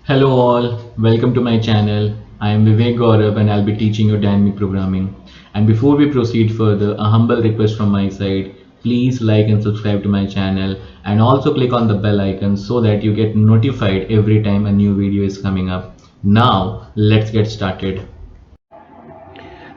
Hello all, welcome to my channel. I am Vivek Gaurav and I'll be teaching you dynamic programming. And before we proceed further, a humble request from my side. Please like and subscribe to my channel and also click on the bell icon so that you get notified every time a new video is coming up. Now, let's get started.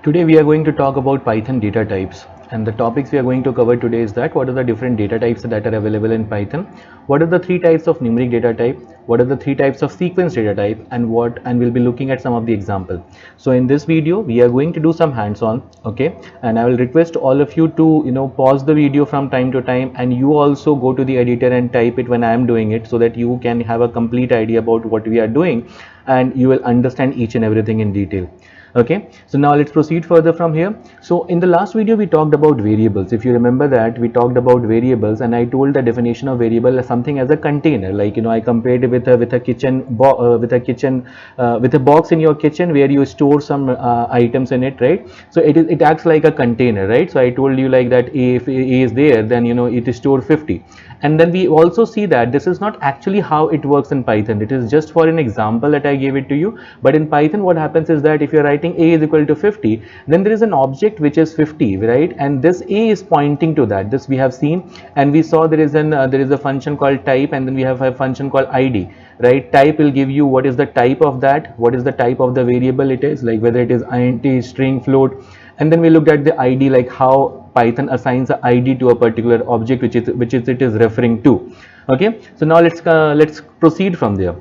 Today we are going to talk about Python data types, and the topics we are going to cover today is that what are the different data types that are available in Python, what are the three types of numeric data type, what are the three types of sequence data type, and we'll be looking at some of the example. So in this video we are going to do some hands-on, okay, and I will request all of you to pause the video from time to time, and you also go to the editor and type it when I am doing it so that you can have a complete idea about what we are doing and you will understand each and everything in detail. Okay, so now let's proceed further from here. So in the last video we talked about variables. If you remember that, we talked about variables and I told the definition of variable as something as a container, like I compared it with a kitchen with a box in your kitchen where you store some items in it, right? So it acts like a container, right? So I told you like that if A is there, then it is stored 50. And then we also see that this is not actually how it works in Python. It is just for an example that I gave it to you. But in Python, what happens is that if you're writing A is equal to 50, then there is an object which is 50, right? And this A is pointing to that. This we have seen, and we saw there is a function called type, and then we have a function called ID, right? Type will give you what is the type of that, what is the type of the variable it is, like whether it is int, string, float. And then we looked at the ID, like how Python assigns an ID to a particular object which it is referring to. Okay, so now let's proceed from there.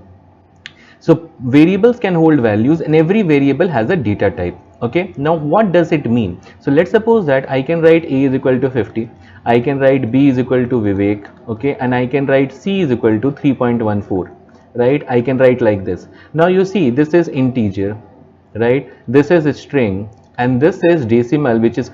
So variables can hold values and every variable has a data type. Okay, now what does it mean? So let's suppose that I can write A is equal to 50, I can write B is equal to Vivek, okay, and I can write C is equal to 3.14, right? I can write like this. Now you see this is integer, right? This is a string, and this is decimal, which is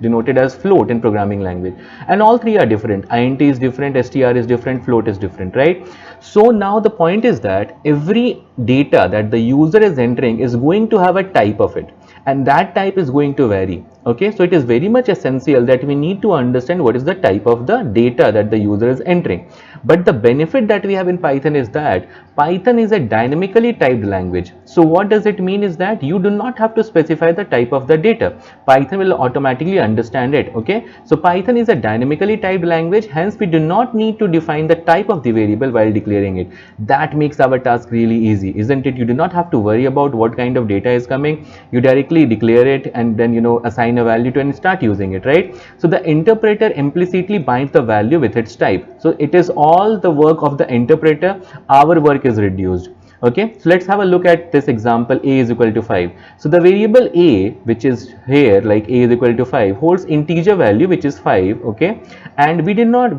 denoted as float in programming language. And all three are different. Int is different, str is different, float is different, right? So now the point is that every data that the user is entering is going to have a type of it, and that type is going to vary. Okay, so it is very much essential that we need to understand what is the type of the data that the user is entering. But the benefit that we have in Python is that Python is a dynamically typed language. So what does it mean is that you do not have to specify the type of the data. Python will automatically understand it. Okay, so Python is a dynamically typed language, hence we do not need to define the type of the variable while declaring it. That makes our task really easy, isn't it? You do not have to worry about what kind of data is coming. You directly declare it and then assign a value to and start using it, right? So the interpreter implicitly binds the value with its type. So it is all the work of the interpreter. Our work is reduced. Okay, so let's have a look at this example. A is equal to 5. So the variable A, which is here, like A is equal to 5, holds integer value which is 5. Okay, and we did not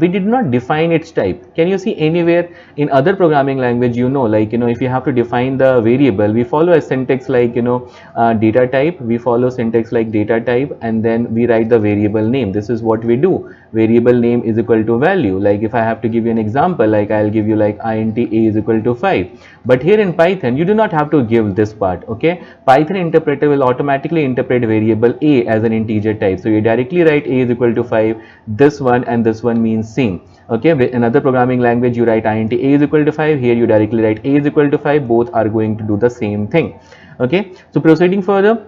define its type. Can you see anywhere in other programming language, like if you have to define the variable, we follow a syntax like data type, we follow syntax like data type, and then we write the variable name. This is what we do. Variable name is equal to value. Like if I have to give you an example, like I'll give you like int A is equal to 5. But here in Python, you do not have to give this part. Okay, Python interpreter will automatically interpret variable A as an integer type. So you directly write A is equal to 5. This one and this one means same. Okay, with another programming language, you write int A is equal to 5. Here you directly write A is equal to 5. Both are going to do the same thing. Okay, so proceeding further.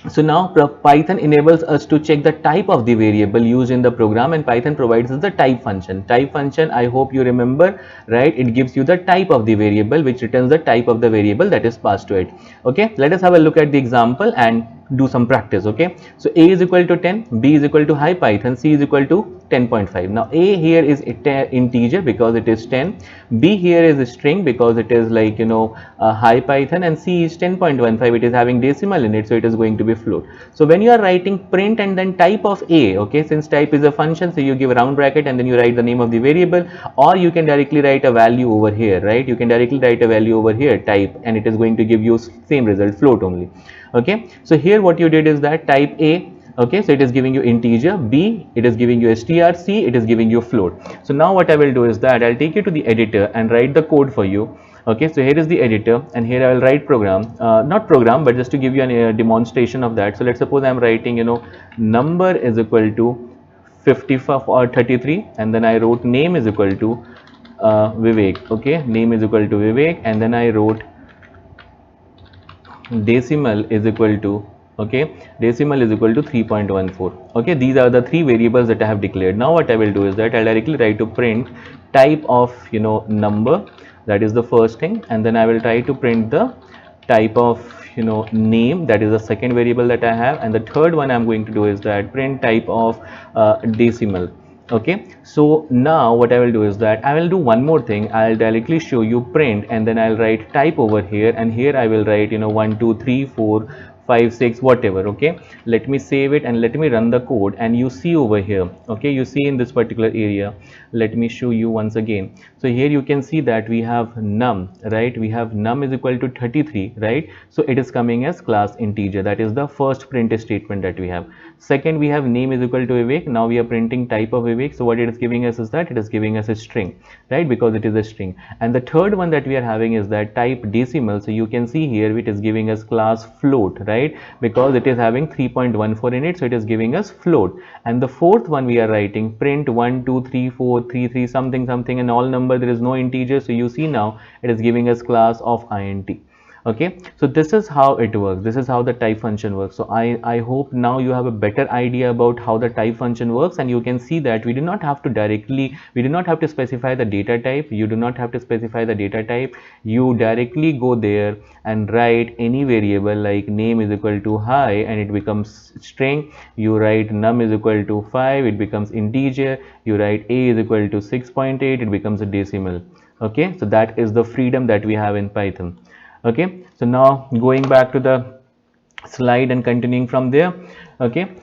So now Python enables us to check the type of the variable used in the program, and Python provides us the type function. Type function, I hope you remember, right? It gives you the type of the variable which returns the type of the variable that is passed to it. Okay, let us have a look at the example and do some practice. Okay, so A is equal to 10, B is equal to high Python, C is equal to 10.5. Now A here is integer because it is 10, B here is a string because it is like high Python, and C is 10.15. It is having decimal in it, so it is going to be float. So when you are writing print and then type of A, okay, since type is a function, so you give a round bracket and then you write the name of the variable, or you can directly write a value over here, right? You can directly write a value over here, type, and it is going to give you same result, float only. Okay, so here what you did is that type A. Okay, so it is giving you integer, B it is giving you str, C it is giving you float. So now what I will do is that I'll take you to the editor and write the code for you. Okay, so here is the editor, and here I will write program, not program, but just to give you a demonstration of that. So let's suppose I'm writing number is equal to 55 or 33, and then I wrote name is equal to Vivek. Okay, name is equal to Vivek, and then I wrote decimal is equal to, okay, decimal is equal to 3.14. Okay, these are the three variables that I have declared. Now what I will do is that I'll directly try to print type of, number. That is the first thing, and then I will try to print the type of, name. That is the second variable that I have, and the third one I'm going to do is that print type of decimal. Okay, so now what I will do is that I will do one more thing. I'll directly show you print, and then I'll write type over here, and here I will write 1 2 3 4 5 6 whatever. Okay, let me save it and let me run the code, and you see over here, okay, you see in this particular area, let me show you once again. So here you can see that we have num, right? We have num is equal to 33, right? So it is coming as class integer. That is the first print statement that we have. Second, we have name is equal to Vivek. Now we are printing type of Vivek. So what it is giving us is that it is giving us a string, right? Because it is a string. And the third one that we are having is that type decimal. So you can see here it is giving us class float, right? Because it is having 3.14 in it. So it is giving us float. And the fourth one we are writing print 1 2 3 4 3 3 something something and all number. There is no integer. So you see now it is giving us class of int. Okay, so this is how it works. This is how the type function works. So I hope now you have a better idea about how the type function works, and you can see that we do not have to specify the data type. You do not have to specify the data type. You directly go there and write any variable, like name is equal to hi and it becomes string. You write num is equal to 5, it becomes integer. You write a is equal to 6.8, it becomes a decimal. Okay, so that is the freedom that we have in Python. Okay, so now going back to the slide and continuing from there. Okay,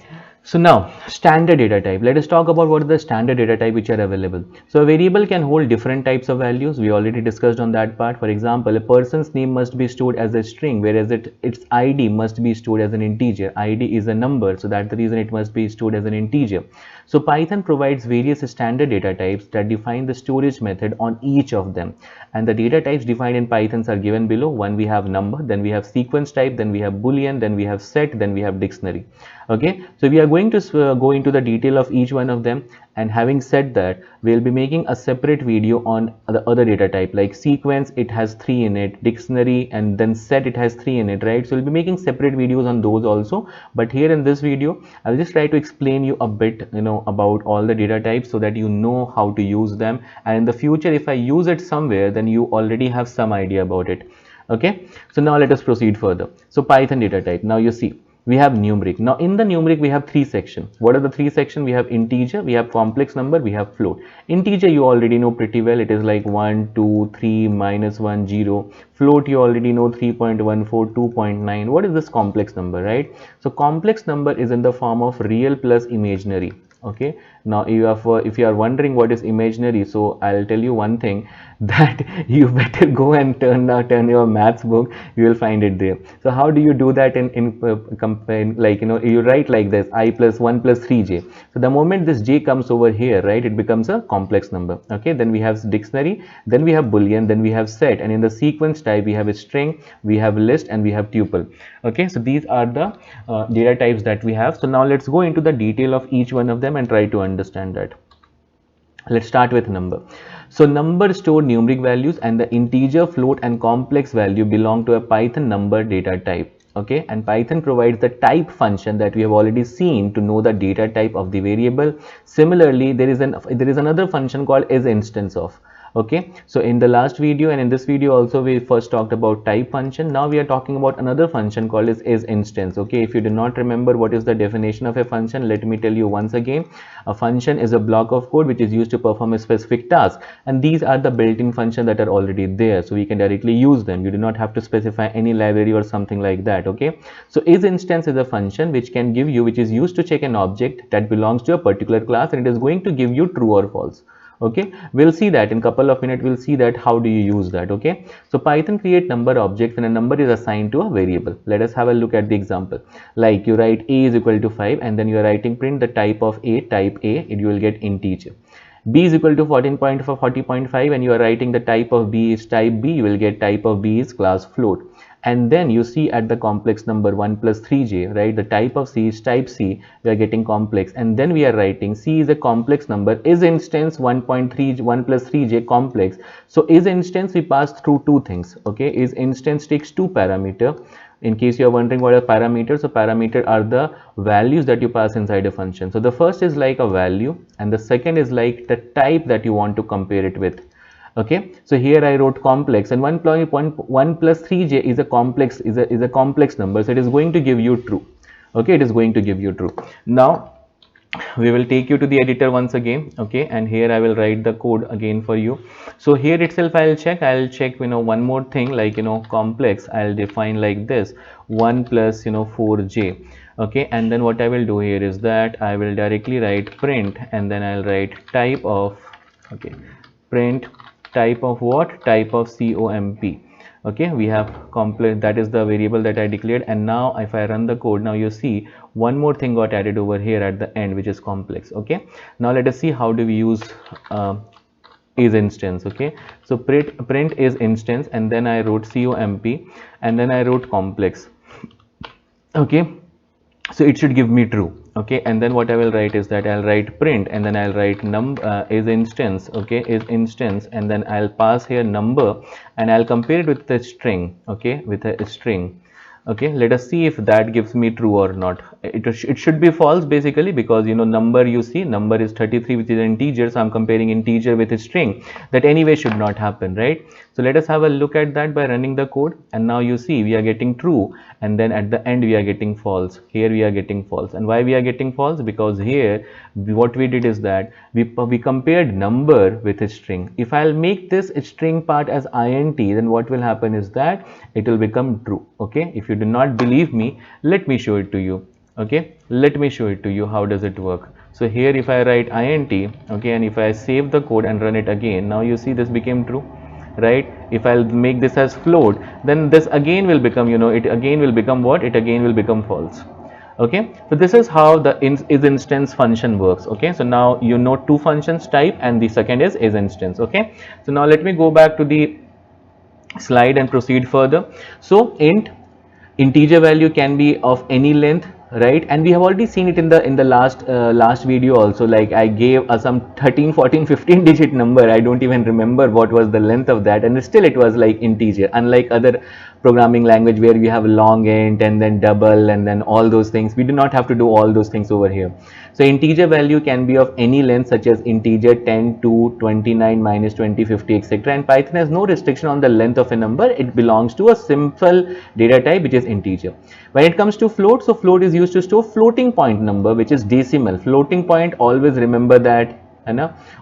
so now standard data type. Let us talk about what are the standard data type which are available. So a variable can hold different types of values. We already discussed on that part. For example, a person's name must be stored as a string, whereas its id must be stored as an integer. Id is a number, so that's the reason it must be stored as an integer. So Python provides various standard data types that define the storage method on each of them. And the data types defined in Python are given below. One, we have number, then we have sequence type, then we have boolean, then we have set, then we have dictionary. Okay, so we are going to go into the detail of each one of them. And having said that, we'll be making a separate video on the other data type, like sequence, it has 3 in it, dictionary, and then set, it has 3 in it, right? So we'll be making separate videos on those also. But here in this video, I'll just try to explain you a bit, about all the data types so that you know how to use them. And in the future, if I use it somewhere, then you already have some idea about it. Okay, so now let us proceed further. So Python data type. Now you see, we have numeric. Now in the numeric we have 3 sections. What are the 3 sections? We have integer, we have complex number, we have float. Integer you already know pretty well. It is like 1 2 3 -1 0. Float you already know 3.14 2.9. What is this complex number, right? So complex number is in the form of real plus imaginary. Okay, now if you are wondering what is imaginary, so I'll tell you one thing, that you better go and turn your maths book. You will find it there. So how do you do that in like, you write like this, I plus 1 plus 3j. So the moment this j comes over here, right, it becomes a complex number. Okay, then we have dictionary, then we have boolean, then we have set, and in the sequence type we have a string, we have list, and we have tuple. Okay, so these are the data types that we have. So now let's go into the detail of each one of them and try to understand that. Let's start with number. So number store numeric values, and the integer, float, and complex value belong to a Python number data type. Okay, and Python provides the type function that we have already seen to know the data type of the variable. Similarly, there is another function called isInstance of. Okay, so in the last video and in this video also, we first talked about type function. Now we are talking about another function called isInstance. Okay, if you do not remember what is the definition of a function, let me tell you once again. A function is a block of code which is used to perform a specific task, and these are the built-in functions that are already there, so we can directly use them. You do not have to specify any library or something like that. Okay, so isInstance is a function which is used to check an object that belongs to a particular class, and it is going to give you true or false. Okay, we'll see that in a couple of minutes. We'll see that how do you use that. Okay, so Python create number objects when a number is assigned to a variable. Let us have a look at the example. Like you write a is equal to 5, and then you are writing print the type of a, type a, and you will get integer. B is equal to 40.5 and you are writing the type of B is type B, you will get type of B is class float. And then you see at the complex number 1 plus 3j, right, the type of C is type C, we are getting complex, and then we are writing C is a complex number, is instance 1.3 1 plus 3j complex. So is instance we pass through two things, okay, is instance takes two parameter. In case you are wondering what are parameters, so parameter are the values that you pass inside a function. So the first is like a value and the second is like the type that you want to compare it with. Okay, so here I wrote complex, and 1 plus 3j is a complex number, so it is going to give you true. Okay, it is going to give you true. Now we will take you to the editor once again, okay, and here I will write the code again for you. So here itself I'll check one more thing, like complex I'll define like this, 1 plus 4j. Okay, and then what I will do here is that I will directly write print, and then I'll write type of, okay, print type of what, type of comp. Okay, we have complex, that is the variable that I declared, and now if I run the code, now you see one more thing got added over here at the end, which is complex. Okay, now let us see how do we use is instance. Okay, so print is instance, and then I wrote comp, and then I wrote complex. Okay, so it should give me true. Okay, and then what I will write is that I'll write print, and then I'll write is instance. Okay, is instance, and then I'll pass here number, and I'll compare it with the string. Okay, with a string. Okay, let us see if that gives me true or not. It should be false basically, because number, you see number is 33, which is an integer, so I'm comparing integer with a string. That anyway should not happen, right? So let us have a look at that by running the code, and now you see we are getting true, and then at the end we are getting false. Here we are getting false, and why we are getting false? Because here what we did is that we compared number with a string. If I'll make this string part as int, then what will happen is that it will become true. Okay, if you do not believe me, let me show it to you. Okay, let me show it to you. How does it work? So here if I write int, okay, and if I save the code and run it again, now you see this became true, right? If I'll make this as float, then this again will become, it again will become what? It again will become false. Okay, so this is how the is instance function works. Okay, so now you know two functions type, and the second is instance. Okay, so now let me go back to the slide and proceed further. So integer value can be of any length, right? And we have already seen it in the last video also. Like I gave some 13 14 15 digit number, I don't even remember what was the length of that, and still it was like integer, unlike other programming language where we have long int and then double and then all those things. We do not have to do all those things over here. So integer value can be of any length, such as integer 10 to 29 minus 20 50 etc. And Python has no restriction on the length of a number. It belongs to a simple data type, which is integer. When it comes to float, so float is used to store floating point number, which is decimal. Floating point, always remember that.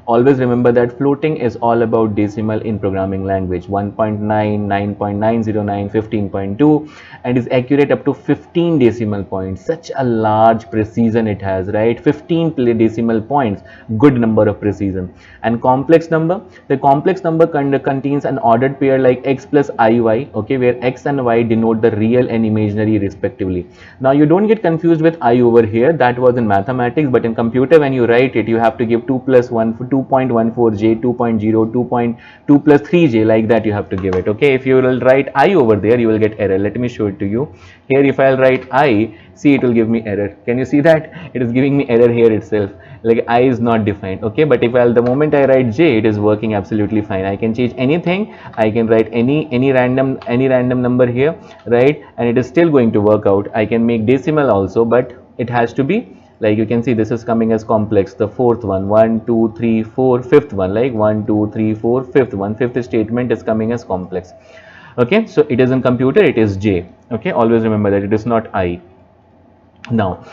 Always remember that floating is all about decimal in programming language. 1.9, 9.909, 15.2, and is accurate up to 15 decimal points. Such a large precision it has, right? 15 decimal points, good number of precision. And complex number, the complex number contains an ordered pair like x plus iy, okay, where x and y denote the real and imaginary respectively. Now you don't get confused with I over here, that was in mathematics, but in computer when you write it, you have to give 2 plus 1 for 2.14j, 2.0, 2.2 plus 3j, like that you have to give it. Okay, if you will write I over there, you will get error. Let me show it to you. Here if I'll write I, see, it will give me error. Can you see that? It is giving me error here itself, like I is not defined. Okay, but if the moment I write j, it is working absolutely fine. I can change anything, I can write any random number here, right, and it is still going to work out. I can make decimal also, but it has to be, like you can see, this is coming as complex. The fourth one, 1 2 3 4, fifth one, like 1 2 3 4, fifth one, fifth statement is coming as complex. Okay, so it is in computer, it is j. Okay, always remember that it is not I. Now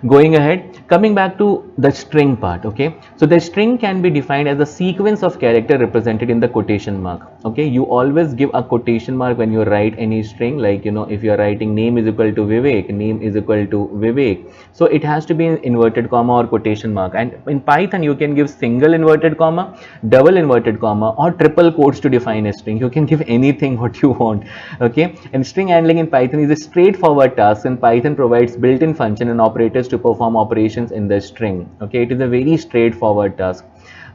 going ahead, coming back to the string part. Okay, so the string can be defined as a sequence of character represented in the quotation mark. Okay, you always give a quotation mark when you write any string, like if you are writing name is equal to Vivek, name is equal to Vivek, so it has to be in inverted comma or quotation mark. And in Python you can give single inverted comma, double inverted comma, or triple quotes to define a string. You can give anything what you want. Okay, and string handling in Python is a straightforward task, and Python provides built-in function and operators to perform operations in the string. Okay, it is a very straightforward task.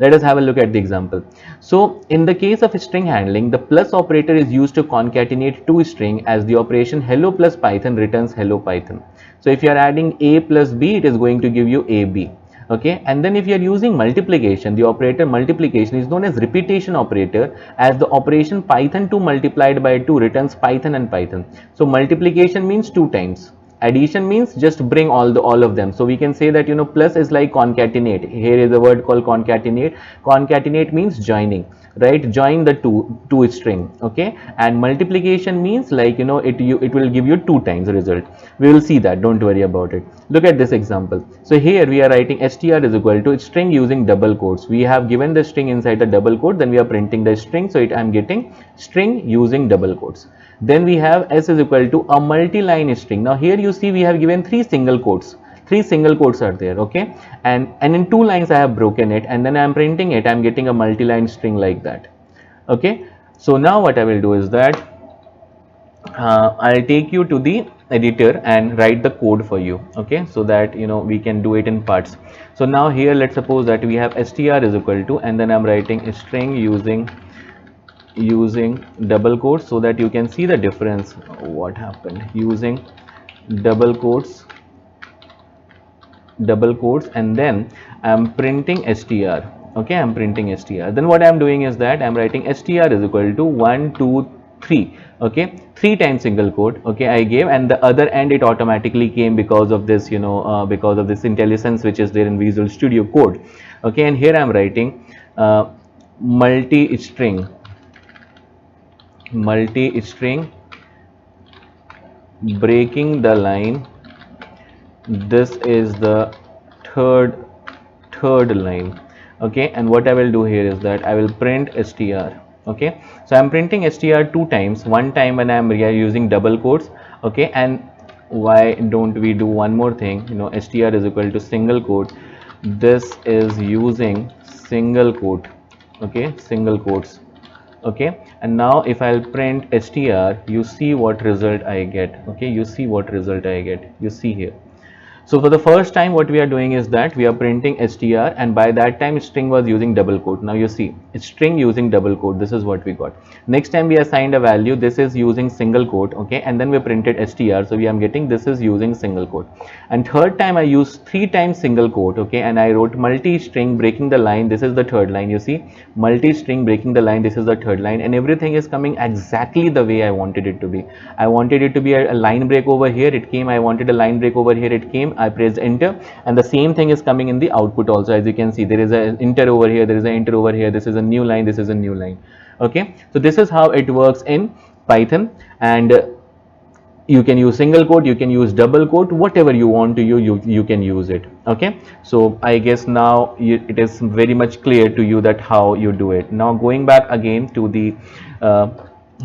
Let us have a look at the example. So in the case of string handling, the plus operator is used to concatenate two string, as the operation hello plus Python returns hello Python. So if you are adding a plus b, it is going to give you ab. Okay, and then if you are using multiplication, the operator multiplication is known as repetition operator, as the operation Python 2 multiplied by 2 returns Python and Python. So multiplication means 2 times, addition means just bring all of them. So we can say that, you know, plus is like concatenate. Here is a word called concatenate. Concatenate means joining, right? Join the two string. Okay, and multiplication means, like, you know, it will give you 2 times the result. We will see that, don't worry about it. Look at this example. So here we are writing str is equal to string using double quotes. We have given the string inside the double quote, then we are printing the string, so I'm getting string using double quotes. Then we have s is equal to a multi-line string. Now here you see we have given three single quotes. Three single quotes are there, okay, and in 2 lines I have broken it, and then I'm printing it. I'm getting a multi-line string like that. Okay, so now what I will do is that I'll take you to the editor and write the code for you. Okay, so that, you know, we can do it in parts. So now here, let's suppose that we have str is equal to, and then I'm writing a string using double quotes, so that you can see the difference what happened. Using double quotes, and then I'm printing str. Okay, I'm printing str. Then what I'm doing is that I'm writing str is equal to 1 2 3. Okay, 3 times single quote. Okay, I gave, and the other end it automatically came because of this, you know, because of this IntelliSense which is there in Visual Studio Code. Okay, and here I'm writing multi-string breaking the line. This is the third line. Okay, and what I will do here is that I will print str. Okay, so I'm printing str 2 times. One time when I'm using double quotes. Okay, and why don't we do one more thing? You know, str is equal to single quote. This is using single quote. Okay, single quotes. Okay, and now if I'll print str, you see what result I get. Okay, you see what result I get. You see here. So for the first time what we are doing is that we are printing str, and by that time string was using double quote. Now you see string using double quote, this is what we got. Next time we assigned a value, this is using single quote. Okay, and then we printed str, so we are getting this is using single quote. And third time I used 3 times single quote. Okay, and I wrote multi-string breaking the line, this is the third line. You see, multi-string breaking the line, this is the third line, and everything is coming exactly the way I wanted it to be. I wanted it to be a line break over here, it came. I wanted a line break over here, it came. I pressed enter, and the same thing is coming in the output also. As you can see, there is an enter over here, there is an enter over here, this is a new line, this is a new line. Okay, so this is how it works in Python, and you can use single quote, you can use double quote, whatever you want to you can use it. Okay, so I guess now it is very much clear to you that how you do it. Now going back again to the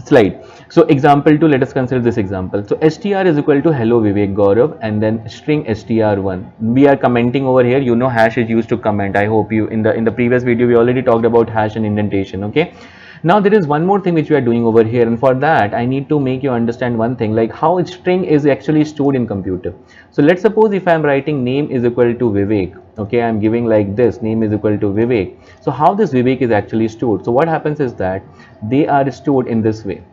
slide. So example 2, let us consider this example. So str is equal to hello Vivek Gaurav, and then string str1. We are commenting over here. You know, hash is used to comment. I hope you in the previous video we already talked about hash and indentation. Okay, now there is one more thing which we are doing over here, and for that I need to make you understand one thing, like how a string is actually stored in computer. So let's suppose if I am writing name is equal to Vivek. Okay, I am giving like this, name is equal to Vivek. So how this Vivek is actually stored? So what happens is that they are stored in this way.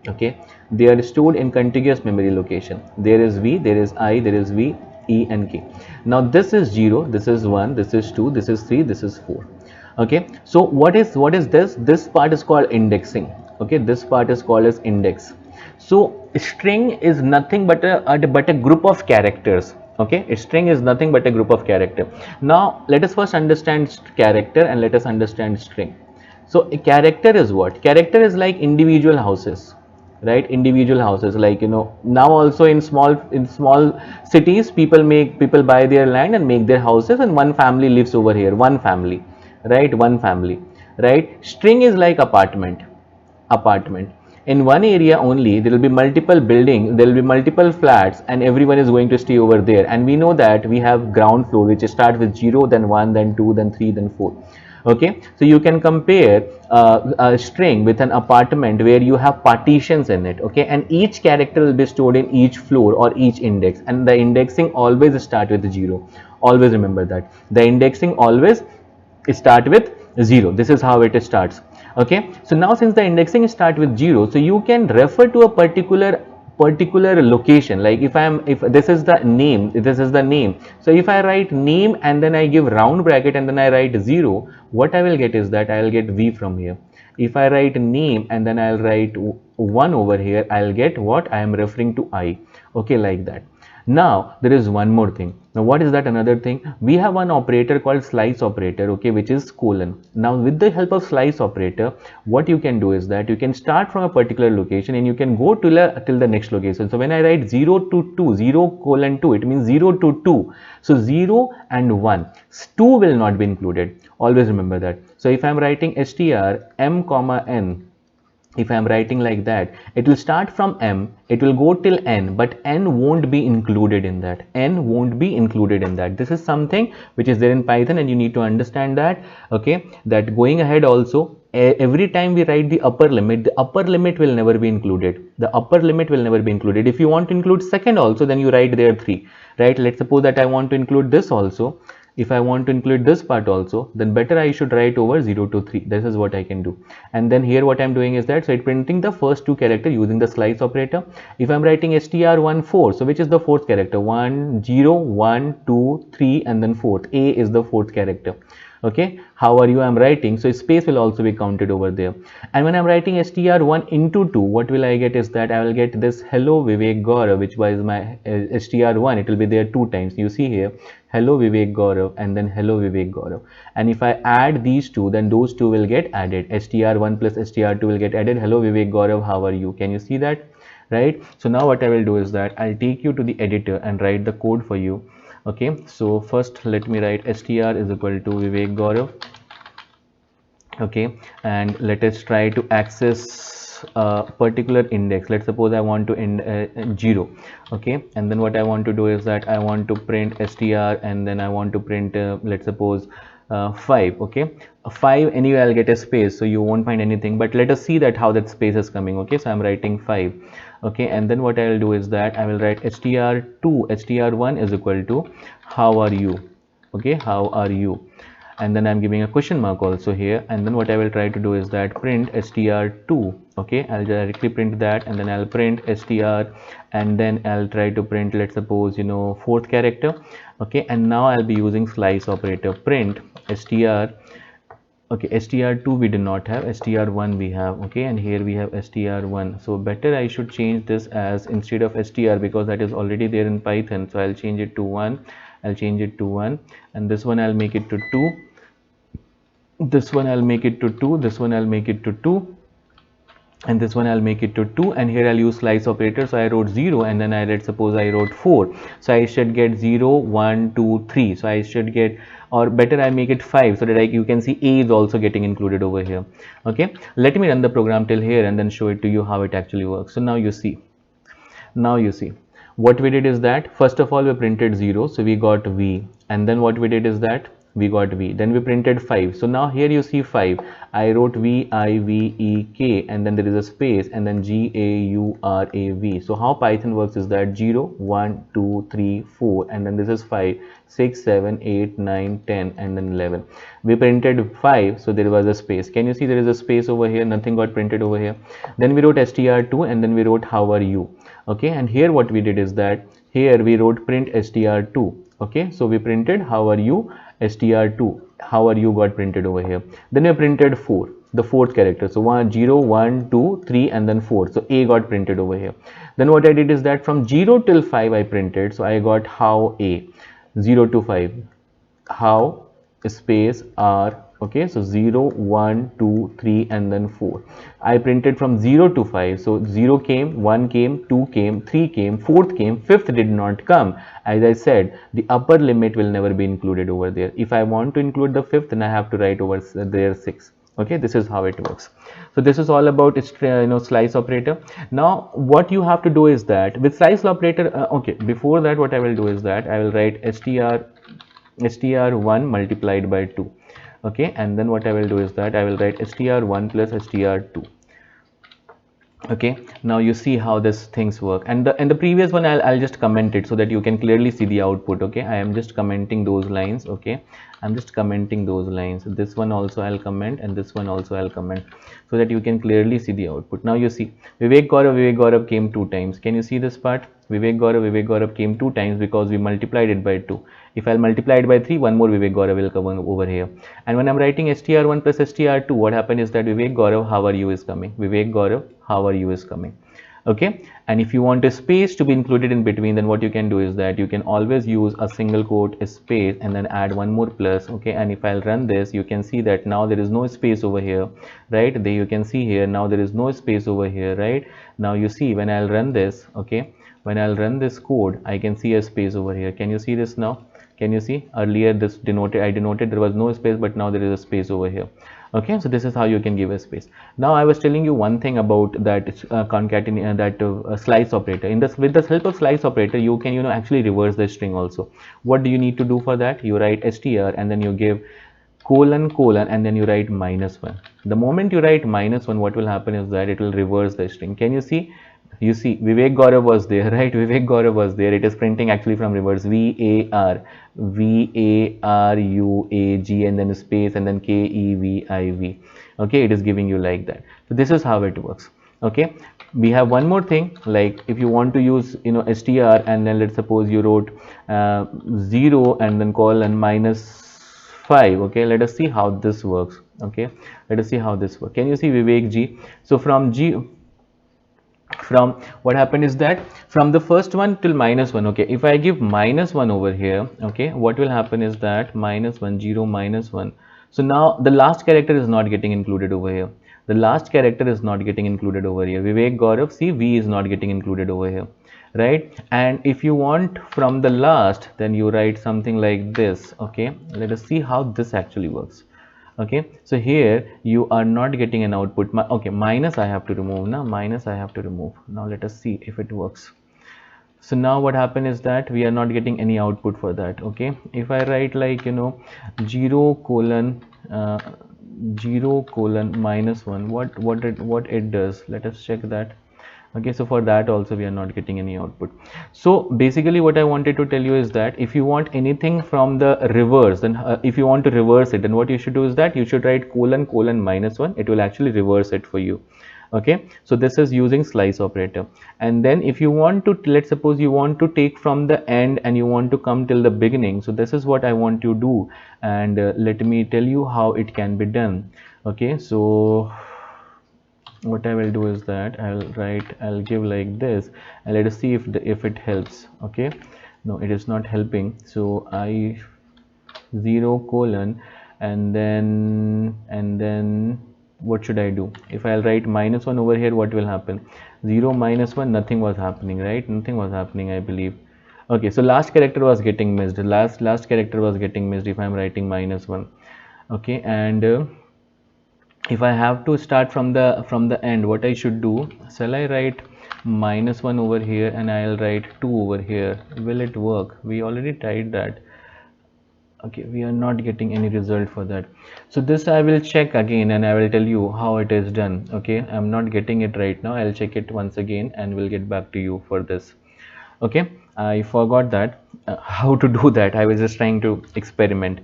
Okay, they are stored in contiguous memory location. There is V, there is I, there is V, E and K. Now this is 0, this is 1, this is 2, this is 3, this is 4. Okay, so what is this part is called indexing. Okay, this part is called as index. So string is nothing but a group of characters. Okay, a string is nothing but a group of character. Now let us first understand character, and let us understand string. So a character is what? Character is like individual houses, right? Individual houses, like, you know, now also in small cities people buy their land and make their houses, and one family lives over here, one family, right? One family, right? String is like apartment. In one area only there will be multiple buildings, there will be multiple flats, and everyone is going to stay over there. And we know that we have ground floor which starts with 0, then 1, then 2, then 3, then 4. Okay, so you can compare a string with an apartment where you have partitions in it. Okay, and each character will be stored in each floor or each index, and the indexing always start with 0. Always remember that the indexing always start with 0. This is how it starts. Okay, so now since the indexing start with 0, so you can refer to a particular location. Like if this is the name, this is the name, so if I write name and then I give round bracket and then I write 0, what I will get is that I will get V from here. If I write name and then I'll write 1 over here, I'll get what I am referring to I. Okay, like that. Now there is one more thing. Now what is that another thing? We have one operator called slice operator, okay, which is colon. Now with the help of slice operator, what you can do is that you can start from a particular location and you can go till the next location. So when I write 0 to 2, 0 colon 2, it means 0 to 2. So 0 and 1, 2 will not be included. Always remember that. So if I am writing str m comma n, if I am writing like that, it will start from m, it will go till n, but n won't be included in that. N won't be included in that. This is something which is there in Python and you need to understand that. Okay, that going ahead also, every time we write the upper limit will never be included. The upper limit will never be included. If you want to include second also, then you write there 3, right? Let's suppose that I want to include this also. If I want to include this part also, then better I should write over 0 to 3. This is what I can do. And then here what I'm doing is that, so it's printing the first two character using the slice operator. If I'm writing str14, so which is the fourth character? 1, 0, 1, 2, 3, and then fourth. A is the fourth character. Okay, how are you I'm writing, so space will also be counted over there. And when I'm writing str1 into 2, what will I get is that I will get this hello Vivek Gaurav, which was my str1. It will be there 2 times. You see here, hello Vivek Gaurav and then hello Vivek Gaurav. And if I add these two, then those two will get added. str1 plus str2 will get added. Hello Vivek Gaurav, how are you? Can you see that? Right. So now what I will do is that I'll take you to the editor and write the code for you. Okay, so first let me write str is equal to Vivek Gaurav. Okay, and let us try to access a particular index. Let's suppose I want to end 0. Okay, and then what I want to do is that I want to print str and then I want to print let's suppose 5. Okay, 5 anyway I'll get a space, so you won't find anything, but let us see that how that space is coming. Okay, so I'm writing 5. Okay, and then what I will do is that I will write str2 str1 is equal to how are you. Okay, how are you, and then I'm giving a question mark also here. And then what I will try to do is that print str2. Okay, I'll directly print that, and then I'll print str, and then I'll try to print, let's suppose, fourth character. Okay, and now I'll be using slice operator, print str. Okay, str2 we do not have, str1 we have. Okay, and here we have str1. So better I should change this as, instead of str, because that is already there in Python, so I'll change it to 1. I'll change it to 1, and this one I'll make it to 2. This one I'll make it to 2. This one I'll make it to 2. And this one I'll make it to 2, and here I'll use slice operator. So I wrote 0 and then I read, suppose I wrote 4, so I should get 0 1 2 3. So I should get, or better I make it 5, so that you can see A is also getting included over here. Okay, let me run the program till here and then show it to you how it actually works. So now you see what we did is that, first of all we printed 0, so we got V, and then what we did is that we got V, then we printed 5. So now here you see 5, I wrote VIVEK, and then there is a space, and then GAURAV. So how Python works is that 0 1 2 3 4, and then this is 5 6 7 8 9 10, and then 11. We printed 5, so there was a space. Can you see there is a space over here? Nothing got printed over here. Then we wrote str2, and then we wrote how are you. Okay, and here what we did is that here we wrote print str2. Okay, so we printed how are you, str2, how are you got printed over here. Then we printed 4, the fourth character, so 1 0 1 2 3 and then 4, so A got printed over here. Then what I did is that from 0 till 5 I printed, so I got how A, 0 to 5, how space R. Okay, so 0 1 2 3 and then 4. I printed from 0 to 5, so 0 came, 1 came, 2 came, 3 came, 4th came, 5th did not come. As I said, the upper limit will never be included over there. If I want to include the 5th, then I have to write over there 6. Okay, this is how it works. So this is all about slice operator. Now what you have to do is that with slice operator, okay, before that what I will do is that I will write str1 multiplied by 2. Okay, and then what I will do is that I will write str1 plus str2. Okay, now you see how this things work, and the previous one I'll just comment it so that you can clearly see the output. Okay, I am just commenting those lines. Okay, I'm just commenting those lines. This one also I'll comment, and this one also I'll comment, so that you can clearly see the output. Now you see Vivek Gaurav came two times. Can you see this part? Vivek Gaurav came two times because we multiplied it by 2. If I'll multiply it by 3, one more Vivek Gaurav will come over here. And when I'm writing str1 plus str2, what happened is that Vivek Gaurav, how are you is coming. Vivek Gaurav, how are you is coming. Okay, and if you want a space to be included in between, then what you can do is that you can always use a single quote, a space, and then add one more plus. Okay, and if I'll run this, you can see that now there is no space over here, right? There you can see here, now there is no space over here, right? Now you see when I'll run this, okay, when I'll run this code, I can see a space over here. Can you see this now? Can you see? Earlier this denoted, I denoted there was no space, but now there is a space over here. Okay, so this is how you can give a space. Now I was telling you one thing about that concatenate, that slice operator. In this, with the help of slice operator, you can actually reverse the string also. What do you need to do for that? You write str and then you give colon colon and then you write -1. The moment you write -1, what will happen is that it will reverse the string. Can you see? You see Vivek Gaurav was there, right? Vivek Gaurav was there. It is printing actually from reverse. VARUAG and then space and then KEVIV. Okay, it is giving you like that. So this is how it works. Okay, we have one more thing, like if you want to use str and then let's suppose you wrote 0 and then colon -5. Okay, let us see how this works. Okay, let us see how this works. Can you see Vivek G? So from G, from what happened is that from the first one till -1. Okay, if I give -1 over here, okay, what will happen is that -1 0 -1. So now the last character is not getting included over here. The last character is not getting included over here. Vivek Gaurav, see, V is not getting included over here, right? And if you want from the last, then you write something like this. Okay, let us see how this actually works. Okay, so here you are not getting an output. Okay, minus I have to remove now. Minus I have to remove. Now let us see if it works. So now what happened is that we are not getting any output for that. Okay, if I write like 0 colon uh, 0 colon -1, what it does, let us check that. Okay, so for that also we are not getting any output. So basically what I wanted to tell you is that if you want anything from the reverse, then if you want to reverse it, then what you should do is that you should write colon colon -1. It will actually reverse it for you. Okay, so this is using slice operator. And then if you want to, let's suppose you want to take from the end and you want to come till the beginning, so this is what I want to do. And let me tell you how it can be done. Okay, so what I will do is that I'll give like this, and let us see if it helps. Okay, no, it is not helping. So I 0 colon and then what should I do? If I'll write -1 over here, what will happen? 0 -1, nothing was happening, right? Nothing was happening, I believe. Okay, so last character was getting missed. Last character was getting missed if I'm writing -1. Okay, and if I have to start from the end, what I should do? Shall I write -1 over here and I'll write 2 over here? Will it work? We already tried that. Okay, we are not getting any result for that. So this I will check again and I will tell you how it is done. Okay, I'm not getting it right now. I'll check it once again and we'll get back to you for this. Okay, I forgot that how to do that. I was just trying to experiment.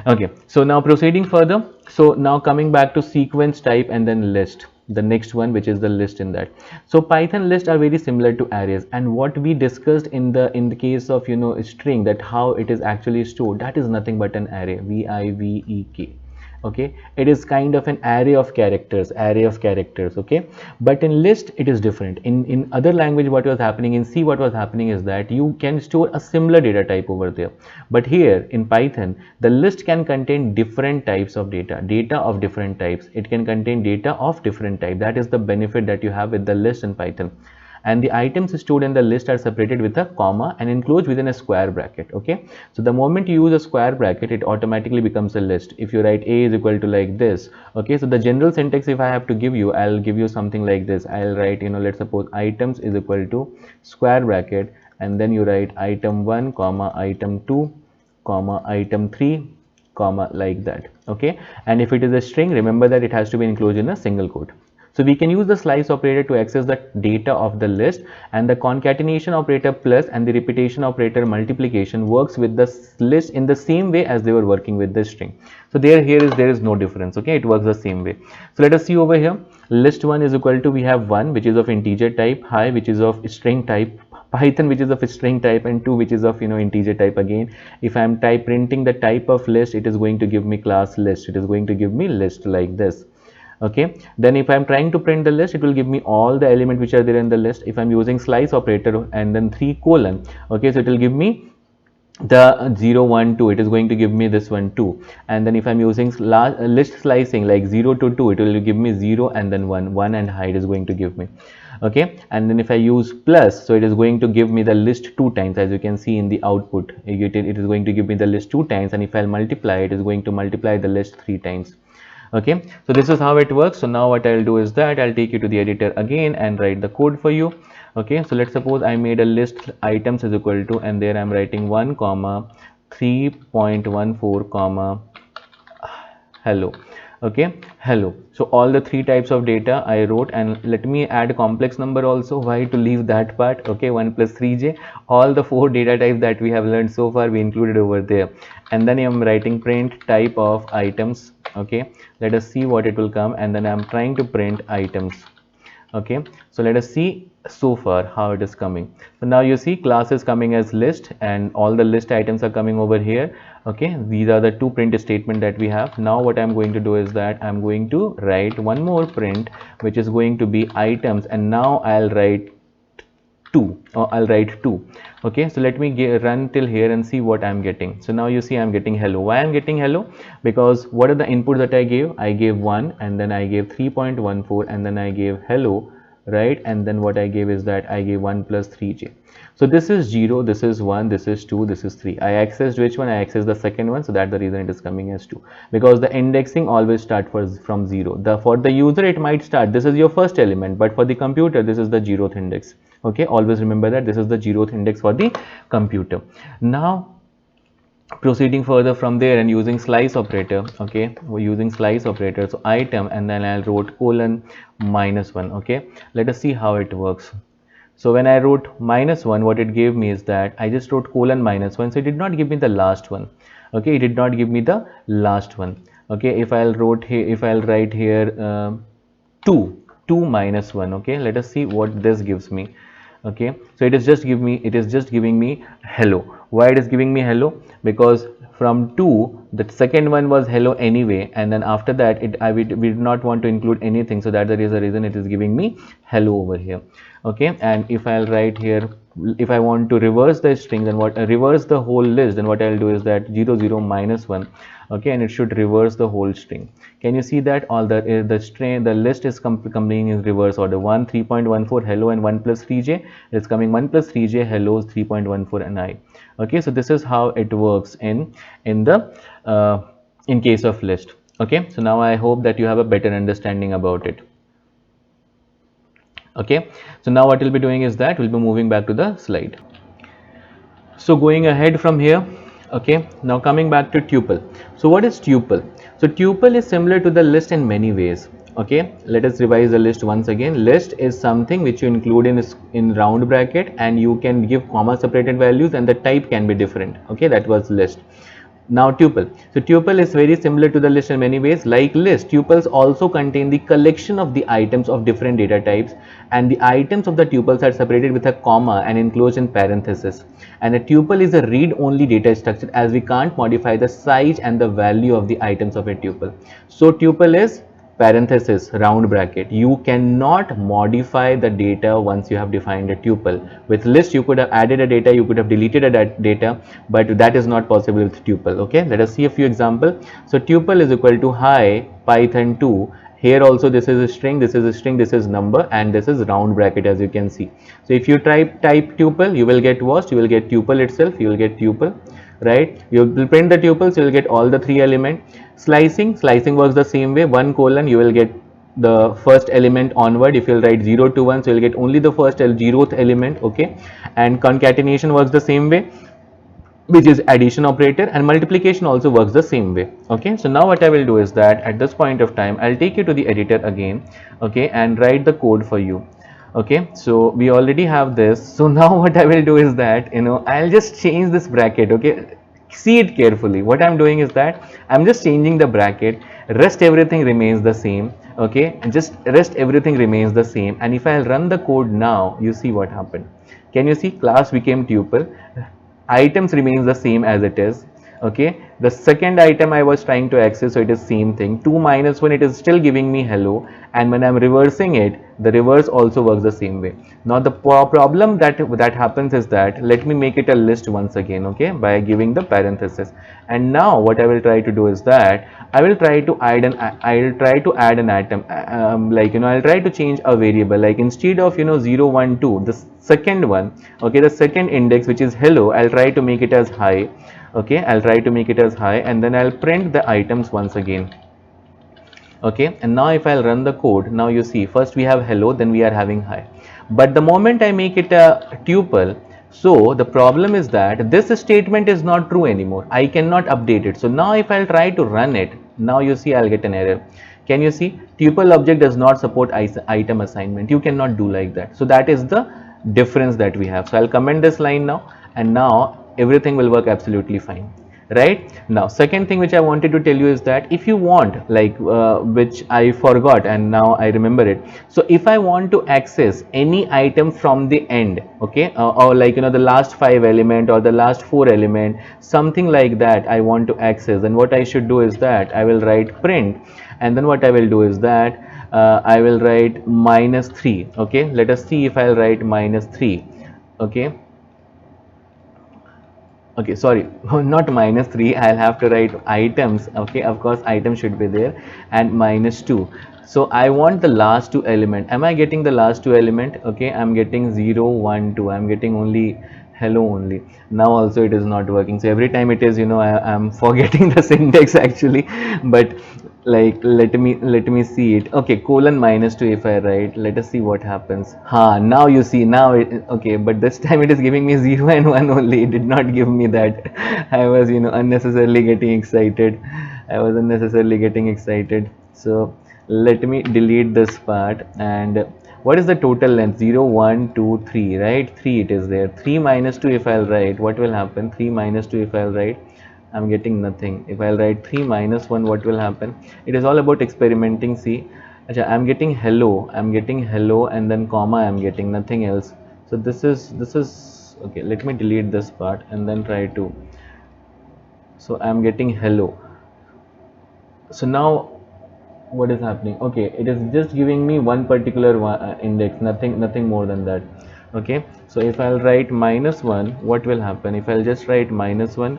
Okay, so now proceeding further. So now coming back to sequence type and then list, the next one, which is the list in that. So Python lists are very similar to arrays, and what we discussed in the case of string, that how it is actually stored, that is nothing but an array. VIVEK. Okay, it is kind of an array of characters. Okay, but in list it is different. In other language, what was happening in C, what was happening is that you can store a similar data type over there, but here in Python the list can contain different types of data of different types. It can contain data of different type. That is the benefit that you have with the list in Python. And the items stored in the list are separated with a comma and enclosed within a square bracket. Okay, so the moment you use a square bracket, it automatically becomes a list. If you write a is equal to like this, okay, so the general syntax, if I have to give you, I'll give you something like this. I'll write, let's suppose items is equal to square bracket, and then you write item 1 comma item 2 comma item 3 comma like that. Okay, and if it is a string, remember that it has to be enclosed in a single quote. So we can use the slice operator to access the data of the list, and the concatenation operator plus and the repetition operator multiplication works with the list in the same way as they were working with the string. So there is no difference. Okay, it works the same way. So let us see over here. List 1 is equal to, we have 1 which is of integer type, high which is of string type, Python which is of string type, and 2 which is of integer type. Again, if I am printing the type of list, it is going to give me class list. It is going to give me list like this. Okay, then if I'm trying to print the list, it will give me all the elements which are there in the list. If I'm using slice operator and then 3 colon, okay, so it will give me the 0 1 2, it is going to give me this one 2. And then if I'm using list slicing like 0 to 2, it will give me 0 and then 1 and high, it is going to give me. Okay, and then if I use plus, so it is going to give me the list 2 times, as you can see in the output. It is going to give me the list 2 times, and if I'll multiply, it is going to multiply the list 3 times. Okay, so this is how it works. So now what I'll do is that I'll take you to the editor again and write the code for you. Okay, so let's suppose I made a list items is equal to, and there I'm writing 1 comma 3.14 comma hello. Okay, hello. So all the 3 types of data I wrote, and let me add a complex number also. Why? To leave that part. Okay, 1 plus 3j, all the 4 data types that we have learned so far we included over there. And then I'm writing print type of items. Okay, let us see what it will come, and then I'm trying to print items. Okay, so let us see so far how it is coming. So now you see class is coming as list, and all the list items are coming over here. Okay, these are the 2 print statement that we have. Now what I'm going to do is that I'm going to write one more print, which is going to be items, and now I'll write 2, or I'll write 2. Okay, so let me run till here and see what I'm getting. So now you see I'm getting hello. Why I'm getting hello? Because what are the inputs that I gave? I gave 1, and then I gave 3.14, and then I gave hello, right? And then what I gave is that I gave 1 plus 3j. So this is 0, this is 1, this is 2, this is 3. I accessed which one? I accessed the second one, so that's the reason it is coming as 2. Because the indexing always starts from 0. For the user it might start, this is your first element, but for the computer this is the 0th index. Okay, always remember that this is the 0th index for the computer. Now proceeding further from there and using slice operator. Okay, we're using slice operator. So item, and then I wrote colon -1. Okay, let us see how it works. So when I wrote -1, what it gave me is that I just wrote colon -1, so it did not give me the last one. Okay, it did not give me the last one. Okay, if I'll write here 2 minus 1. Okay, let us see what this gives me. Okay, so it is just giving me hello. Why it is giving me hello? Because from 2, the second one was hello anyway, and then after that we did not want to include anything, so that is the reason it is giving me hello over here. Okay, and if I'll write here, if I want to reverse the string, then reverse the whole list, then what I'll do is that 0 0 minus 1. Okay, and it should reverse the whole string. Can you see that all the string, the list is coming in reverse order? 1 3.14 hello, and 1 plus 3j, it's coming 1 plus 3j hello 3.14 and I. Okay, so this is how it works in case of list. Okay, so now I hope that you have a better understanding about it. Okay, so now what we'll be doing is that we'll be moving back to the slide. So going ahead from here. Okay, now coming back to tuple. So what is tuple? So tuple is similar to the list in many ways. Okay, let us revise the list once again. List is something which you include in round bracket, and you can give comma separated values, and the type can be different. Okay, that was list. Now tuple. So tuple is very similar to the list in many ways. Like list, tuples also contain the collection of the items of different data types, and the items of the tuples are separated with a comma and enclosed in parentheses. And a tuple is a read-only data structure, as we can't modify the size and the value of the items of a tuple. So tuple is parenthesis, round bracket. You cannot modify the data once you have defined a tuple. With list, you could have added a data, you could have deleted a data, but that is not possible with tuple. Okay, let us see a few examples. So tuple is equal to hi python 2. Here also this is a string, this is a string, this is number, and this is round bracket, as you can see. So if you type tuple, you will get what? You will get tuple itself, you will get tuple, right? You will print the tuples, you will get all the 3 elements. Slicing works the same way. 1 colon, you will get the first element onward. If you'll write 0 to 1, so you'll get only the first 0th element. Okay, and concatenation works the same way. which is addition operator, and multiplication also works the same way. Okay, so now what I will do is that at this point of time I'll take you to the editor again, okay, and write the code for you. Okay, so we already have this. So now what I will do is that, I'll just change this bracket. Okay, see it carefully. What I'm doing is that I'm just changing the bracket, rest everything remains the same. Okay, and just rest everything remains the same, and if I'll run the code now, you see what happened. Can you see? Class became tuple, items remains the same as it is. Okay, the second item I was trying to access, so it is same thing, 2 minus 1, it is still giving me hello, and when I'm reversing it, the reverse also works the same way. Now the problem that happens is that, let me make it a list once again, okay, by giving the parenthesis. And now what I will try to do is that I'll try to add an item, like, I'll try to change a variable, like instead of 0 1 2, the second one, okay, the second index, which is hello, I'll try to make it as high. Okay, I'll try to make it as high, and then I'll print the items once again. Okay, and now if I'll run the code, now you see, first we have hello, then we are having high, but the moment I make it a tuple, so the problem is that this statement is not true anymore. I cannot update it. So now if I'll try to run it, now you see I'll get an error. Can you see? Tuple object does not support item assignment. You cannot do like that. So that is the difference that we have. So I'll comment this line now, and now everything will work absolutely fine. Right now, second thing which I wanted to tell you is that if you want, like, which I forgot and now I remember it. So if I want to access any item from the end, okay, or like, the last 5 element or the last 4 element, something like that I want to access, then what I should do is that I will write print, and then what I will do is that I will write -3. Okay, let us see if I'll write -3. Okay, okay, sorry, not -3, I'll have to write items. Okay, of course items should be there, and -2. So I want the last 2 element. Am I getting the last 2 element? Okay, I'm getting 0 1 2. I'm getting only hello only. Now also it is not working. So every time it is, I'm forgetting the syntax actually. But like, let me see it. Okay, colon -2 if I write, let us see what happens. Now you see, now it, okay, but this time it is giving me 0 and 1 only. It did not give me that. I was, unnecessarily getting excited. So let me delete this part. And what is the total length? 0 1 2 3, right? 3 it is there. 3 -2 if I'll write, what will happen? 3 -2 if I'll write, I'm getting nothing. If I'll write 3 -1, what will happen? It is all about experimenting. See, I'm getting hello, and then comma, I'm getting nothing else. So this is okay. Let me delete this part and then try to. So I'm getting hello. So now what is happening? Okay, it is just giving me one particular index, nothing more than that. Okay, so if I'll write -1, what will happen? If I'll just write -1,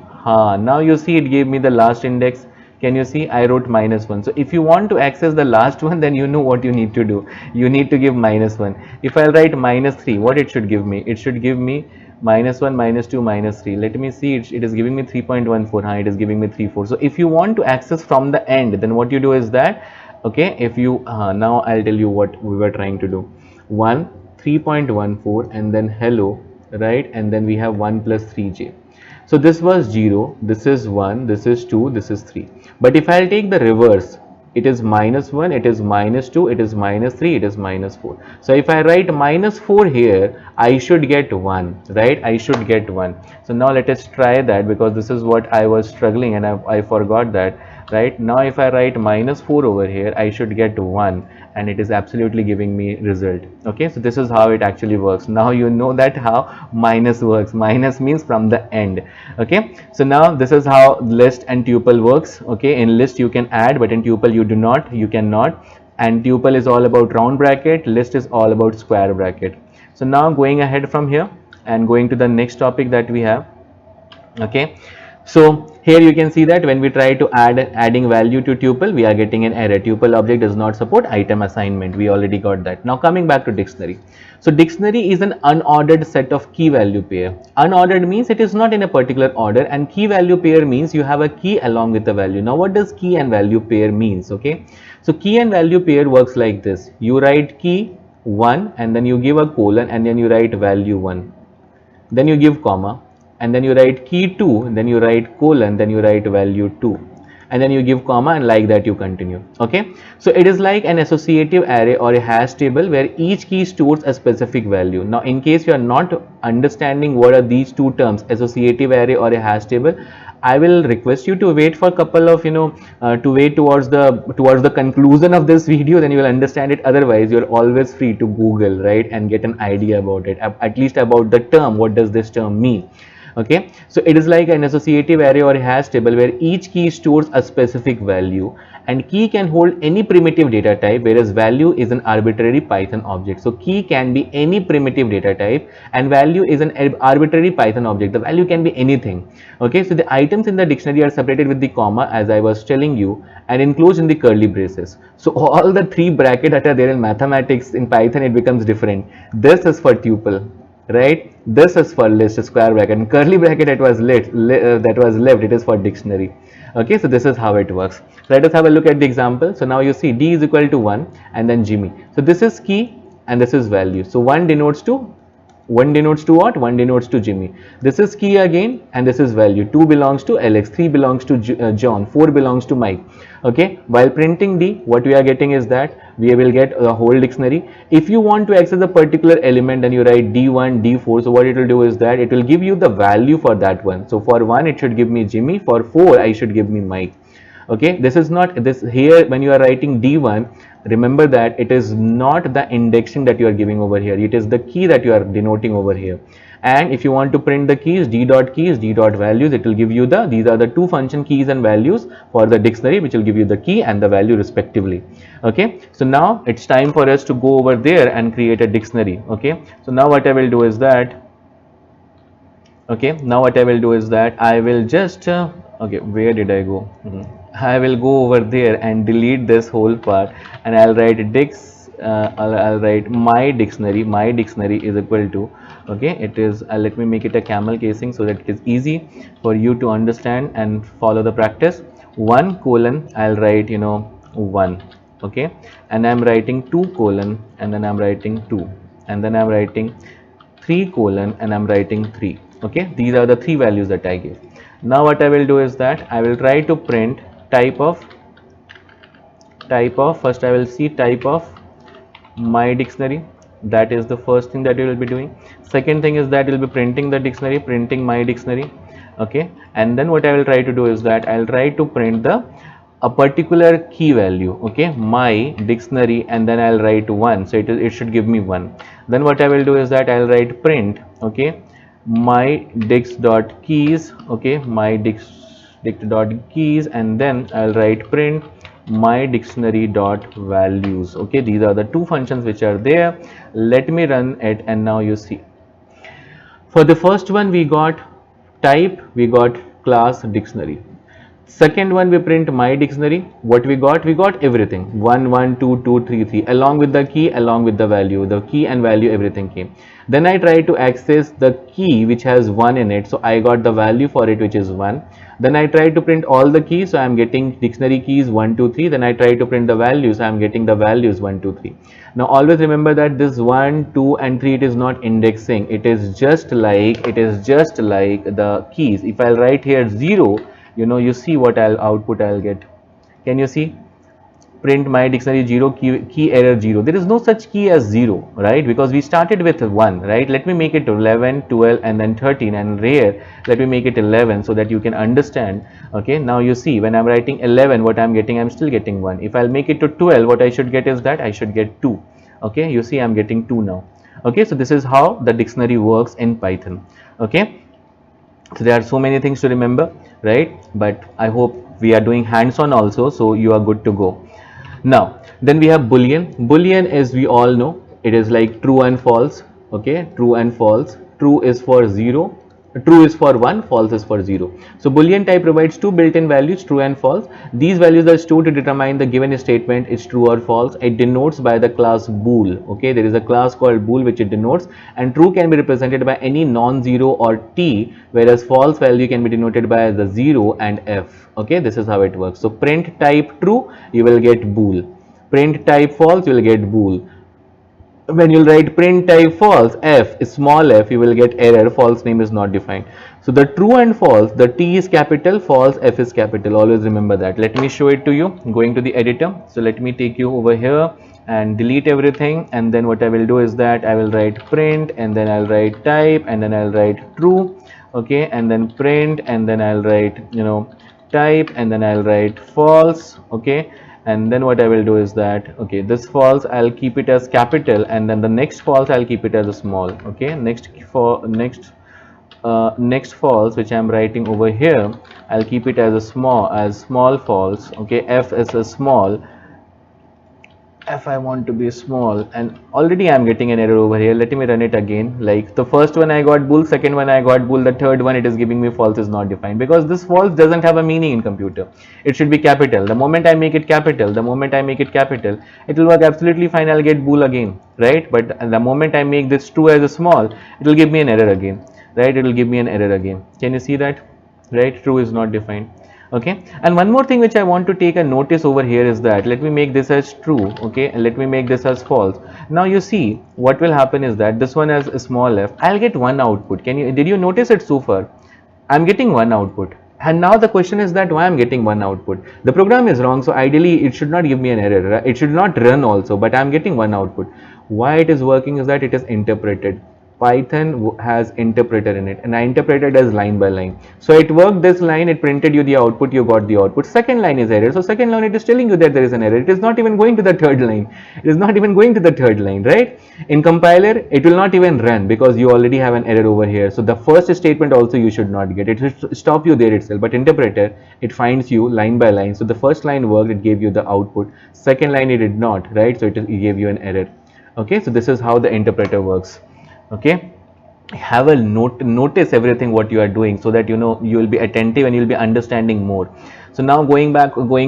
now you see it gave me the last index. Can you see? I wrote -1. So if you want to access the last one, then you know what you need to do. You need to give -1. If I'll write -3, what it should give me? It should give me -1 -2 -3. Let me see, it is giving me 3.14. It is giving me 3.4. So if you want to access from the end, then what you do is that, okay, if you now I'll tell you what we were trying to do. 1 3.14, and then hello, right? And then we have 1 plus 3j. So this was 0, this is 1, this is 2, this is 3. But if I'll take the reverse, it is -1, it is -2, it is -3, it is -4. So if I write -4 here, I should get 1, right? I should get 1. So now let us try that, because this is what I was struggling, and I forgot that. Right now if I write -4 over here, I should get 1, and it is absolutely giving me result. Okay, so this is how it actually works. Now you know that how minus works. Minus means from the end. Okay, so now this is how list and tuple works. Okay, in list you can add, but in tuple you cannot. And tuple is all about round bracket, list is all about square bracket. So now going ahead from here and going to the next topic that we have. Okay, so here you can see that when we try to adding value to tuple, we are getting an error. Tuple object does not support item assignment. We already got that. Now coming back to dictionary. So dictionary is an unordered set of key value pair. Unordered means it is not in a particular order, and key value pair means you have a key along with the value. Now what does key and value pair means? Okay, so key and value pair works like this. You write key 1, and then you give a colon, and then you write value 1. Then you give comma. and then you write key 2, and then you write colon, then you write value 2, and then you give comma, and like that you continue. Okay, so it is like an associative array or a hash table where each key stores a specific value. Now in case you are not understanding what are these two terms, associative array or a hash table, I will request you to wait for a couple of to wait towards the conclusion of this video, then you will understand it. Otherwise, you're always free to Google, right, and get an idea about it, at least about the term. What does this term mean? Okay, so it is like an associative array or a hash table where each key stores a specific value, and key can hold any primitive data type, whereas value is an arbitrary Python object. So key can be any primitive data type and value is an arbitrary Python object. The value can be anything. Okay, so the items in the dictionary are separated with the comma, as I was telling you, and enclosed in the curly braces. So all the three brackets that are there in mathematics, in Python it becomes different. This is for tuple, right? This is for list, square bracket, and curly bracket that was left, it is for dictionary. Okay, so this is how it works. So let us have a look at the example. So now you see D is equal to 1 and then Jimmy. So this is key and this is value. So 1 denotes to what? 1 denotes to Jimmy. This is key again and this is value. 2 belongs to Alex, 3 belongs to John, 4 belongs to Mike. Okay, while printing D, what we are getting is that we will get a whole dictionary. If you want to access a particular element, then you write D1, D4. So what it will do is that it will give you the value for that one. So for 1 it should give me Jimmy, for 4 I should give me Mike. Okay, this is not this here when you are writing D1, remember that it is not the indexing that you are giving over here, it is the key that you are denoting over here. And if you want to print the keys, d dot keys, d dot values, it will give you the, these are the two function keys and values for the dictionary, which will give you the key and the value respectively. Okay, so now it's time for us to go over there and create a dictionary. Okay, so now what I will do is that, I will just okay, where did I go? I will go over there and delete this whole part, and I'll write I'll write my dictionary. My dictionary is equal to, okay, it is let me make it a camel casing so that it is easy for you to understand and follow the practice. 1 colon, I'll write 1, okay, and I'm writing 2 colon, and then I'm writing 2, and then I'm writing 3 colon, and I'm writing 3. Okay, these are the three values that I give. Now what I will do is that I will try to print type of first I will see type of my dictionary. That is the first thing that you will be doing. Second thing is that you will be printing the dictionary, printing my dictionary. Okay, and then what I will try to do is that I'll try to print a particular key value. Okay, my dictionary, and then I'll write 1, so it should give me 1. Then what I will do is that I'll write print, okay, my dix dot keys, okay, my dix dot keys, and then I'll write print my dictionary dot values. Okay, these are the two functions which are there. Let me run it, and now you see, for the first one we got type, we got class dictionary. Second one we print my dictionary. What we got everything, 1 1 2 2 3 3, along with the key, along with the value, the key and value, everything came. Then I try to access the key which has 1 in it, so I got the value for it, which is 1. Then I try to print all the keys, so I am getting dictionary keys 1 2 3. Then I try to print the values, so I am getting the values 1 2 3. Now always remember that this 1 2 and 3, it is not indexing, it is just like the keys. If I'll write here 0, you see what I'll get. Can you see? Print my dictionary 0, key error 0. There is no such key as 0, right? Because we started with 1, right? Let me make it 11, 12, and then 13, and rare, let me make it 11 so that you can understand. Okay, now you see, when I'm writing 11, what I'm getting, I'm still getting 1. If I'll make it to 12, what I should get is that I should get 2. Okay, you see, I'm getting 2 now. Okay, so this is how the dictionary works in Python. Okay, so there are so many things to remember, right? But I hope we are doing hands-on also, so you are good to go. Now then we have boolean. Boolean, as we all know, it is like true and false. Okay, true and false. True is for 0, true is for 1, false is for 0. So boolean type provides two built-in values, true and false. These values are stored to determine the given statement is true or false. It denotes by the class bool. Okay, there is a class called bool which it denotes, and true can be represented by any non-zero or t, whereas false value can be denoted by the 0 and f. Okay, this is how it works. So print type true, you will get bool. Print type false, you will get bool. when you'll write print type false, f is small f, you will get error, false name is not defined. So the true and false, the T is capital, false, f is capital. Always remember that. Let me show it to you. Going to the editor. So let me take you over here and delete everything, and then what I will do is that I will write print, and then I'll write type, and then I'll write true, okay, and then print, and then I'll write, you know, type, and then I'll write false, okay, and then what I will do is that, okay, this false I'll keep it as capital, and then the next false I'll keep it as a small, okay. Next false which I'm writing over here, I'll keep it as a small false, okay. F is a small, if I want to be small, and already I'm getting an error over here. Let me run it again. Like the first one I got bool, second one I got bool, the third one it is giving me false is not defined, because this false doesn't have a meaning in computer. It should be capital. The moment I make it capital, it will work absolutely fine. I'll get bool again, right? But the moment I make this true as a small, it will give me an error again, right? It will give me an error again. Can you see that? Right? True is not defined. Okay, and one more thing which I want to take a notice over here is that, let me make this as true, okay, and let me make this as false. Now you see what will happen is that this one has a small f, I'll get one output. Did you notice it so far? I'm getting one output, and now the question is that why I'm getting one output. The program is wrong, so ideally it should not give me an error, right? It should not run also, but I'm getting one output. Why it is working is that it is interpreted. Python has interpreter in it, and I interpreted as line by line. So it worked this line, it printed you the output, you got the output. Second line is error. So second line it is telling you that there is an error. It is not even going to the third line. It is not even going to the third line, right? In compiler, it will not even run because you already have an error over here. So the first statement also you should not get. It should stop you there itself. But interpreter, it finds you line by line. So the first line worked, it gave you the output. Second line it did not, right? So it gave you an error. Okay, so this is how the interpreter works. Okay, have a notice everything what you are doing, so that you know you will be attentive and you will be understanding more. So now going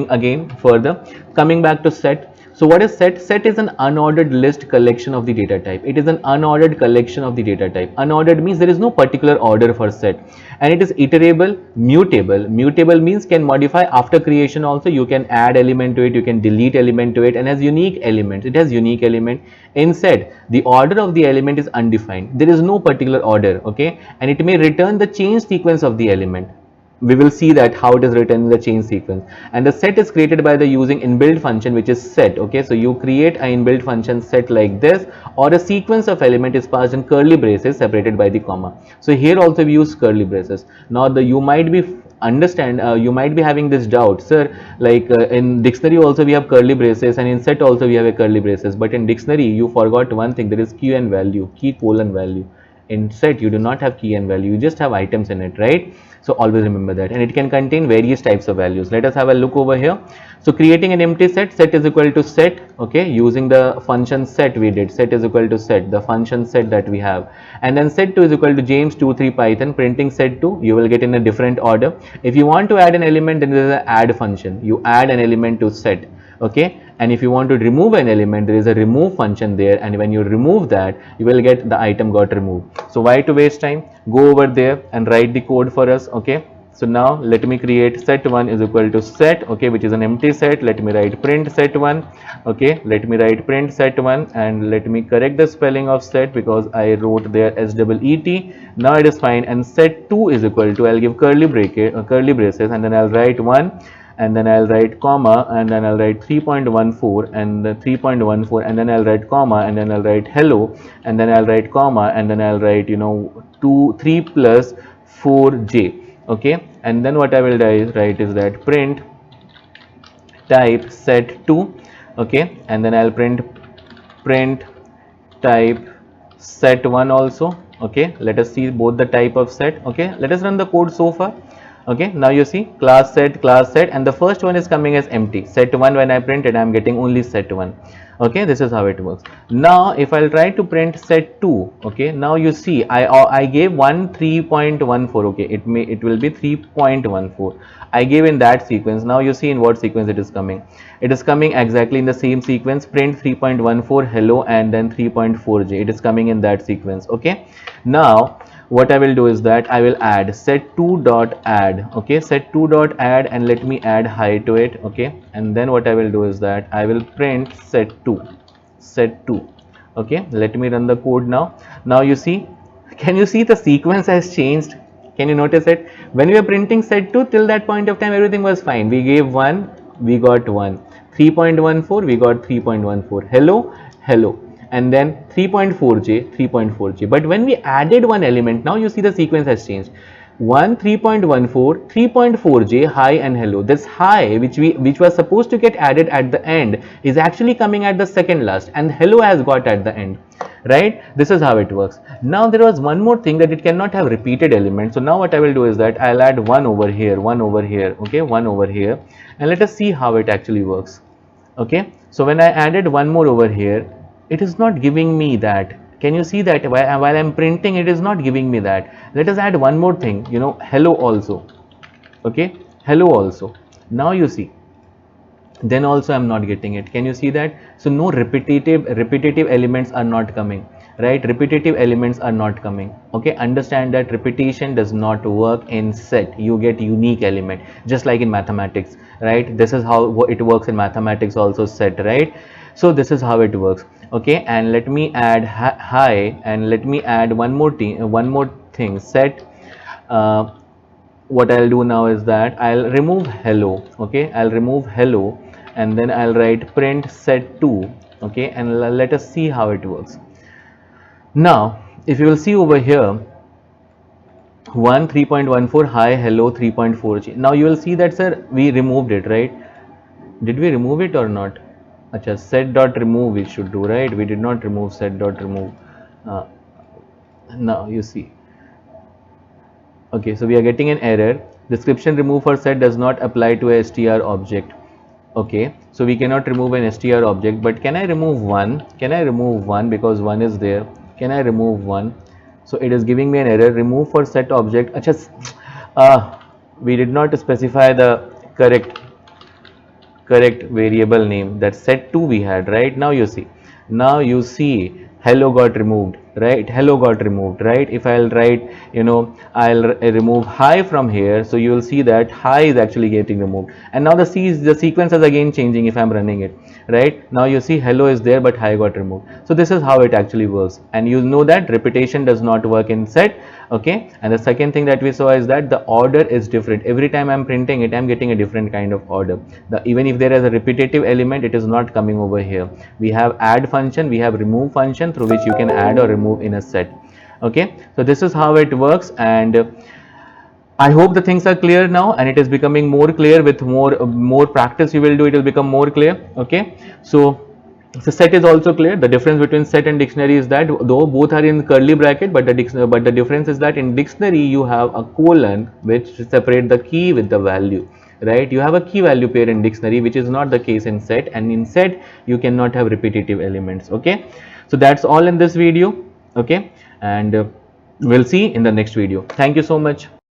again further, coming back to set. So what is set? Set is an unordered list collection of the data type. It is an unordered collection of the data type. Unordered means there is no particular order for set, and it is iterable, mutable. Mutable means can modify after creation also. You can add element to it, you can delete element to it, and has unique elements. It has unique element. In set, the order of the element is undefined. There is no particular order, okay, and it may return the change sequence of the element. We will see that how it is written in the change sequence. And the set is created by the using inbuilt function which is set, okay. So you create an inbuilt function set like this, or a sequence of element is passed in curly braces separated by the comma. So here also we use curly braces. Now you might be you might be having this doubt, sir, like in dictionary also we have curly braces, and in set also we have a curly braces, but in dictionary you forgot one thing, there is key and value, key colon value. In set you do not have key and value, you just have items in it, right? So always remember that, and it can contain various types of values. Let us have a look over here. So creating an empty set, set is equal to set, okay, using the function set we did, set is equal to set, the function set that we have, and then set2 is equal to james23 python, printing set2, you will get in a different order. If you want to add an element, then there is an add function, you add an element to set, okay, and if you want to remove an element, there is a remove function there, and when you remove that, you will get the item got removed. So why to waste time? Go over there and write the code for us, okay. So now let me create set1 is equal to set, okay, which is an empty set. Let me write print set1, okay, let me write print set1, and let me correct the spelling of set because I wrote there SEET. Now it is fine. And set2 is equal to, I'll give curly braces, and then I'll write 1, and then I'll write comma, and then I'll write 3.14 and 3.14, and then I'll write comma, and then I'll write hello, and then I'll write comma, and then I'll write 3 plus 4j, okay. And then what I will write is that print type set2, okay, and then I'll print type set1 also, okay. Let us see both the type of set, okay. Let us run the code so far. Okay, now you see class set, and the first one is coming as empty. Set1, when I print it, I am getting only set1. Okay, this is how it works. Now if I'll try to print set2, okay, now you see I gave 3.14, okay, it will be 3.14. I gave in that sequence. Now you see in what sequence it is coming. It is coming exactly in the same sequence, print 3.14 hello, and then 3.4j. It is coming in that sequence, okay. Now what I will do is that I will add set2.add, okay, set2.add, and let me add high to it, okay. And then what I will do is that I will print set2, Okay, let me run the code now. Now you see, can you see the sequence has changed? Can you notice it? When we were printing set2, till that point of time everything was fine. We gave 1, we got 1. 3.14, we got 3.14. Hello, hello. And then 3.4j, 3.4j. But when we added one element, now you see the sequence has changed. 1, 3.14, 3.4j, hi and hello. This hi, which was supposed to get added at the end, is actually coming at the second last, and hello has got at the end, right? This is how it works. Now there was one more thing, that it cannot have repeated elements. So now what I will do is that I'll add one over here, one over here, okay, one over here, and let us see how it actually works. Okay, so when I added one more over here, it is not giving me that. Can you see that while I'm printing, it is not giving me that. Let us add one more thing, you know, hello also. Okay, hello also. Now you see, then also I'm not getting it. Can you see that? So no repetitive elements are not coming, right? Repetitive elements are not coming. Okay, understand that repetition does not work in set. You get unique element, just like in mathematics, right? This is how it works in mathematics also, set, right? So this is how it works. Okay, and let me add hi, and let me add one more thing, set. What I'll do now is that I'll remove hello. Okay, I'll remove hello, and then I'll write print set2. Okay, and let us see how it works. Now if you will see over here, 1, 3.14, hi hello 3.4, now you will see that, sir, we removed it, right? Did we remove it or not? Acha, set dot remove we should do, right? We did not remove set dot remove. uh, Now you see. Okay, so we are getting an error. Description remove for set does not apply to a str object. Okay, so we cannot remove an str object, but can I remove one? Can I remove one, because one is there? Can I remove one? So it is giving me an error. Remove for set object. Achha, we did not specify the correct variable name. That set2 we had, right? Now you see, hello got removed, right? Hello got removed, right? If I'll write, you know, I'll remove hi from here, so you will see that hi is actually getting removed, and now the sequence is again changing if I'm running it, right? Now you see hello is there, but hi got removed. So this is how it actually works, and you know that repetition does not work in set. Okay, and the second thing that we saw is that the order is different. Every time I'm printing it, I'm getting a different kind of order. Even if there is a repetitive element, it is not coming over here. We have add function, we have remove function, through which you can add or remove in a set. Okay, so this is how it works, and I hope the things are clear now, and it is becoming more clear. With more practice you will do, it will become more clear. Okay, so the set is also clear. The difference between set and dictionary is that though both are in curly bracket, but the difference is that in dictionary you have a colon which separate the key with the value, right? You have a key value pair in dictionary, which is not the case in set, and in set you cannot have repetitive elements. Okay, so that's all in this video. Okay, and we'll see in the next video. Thank you so much.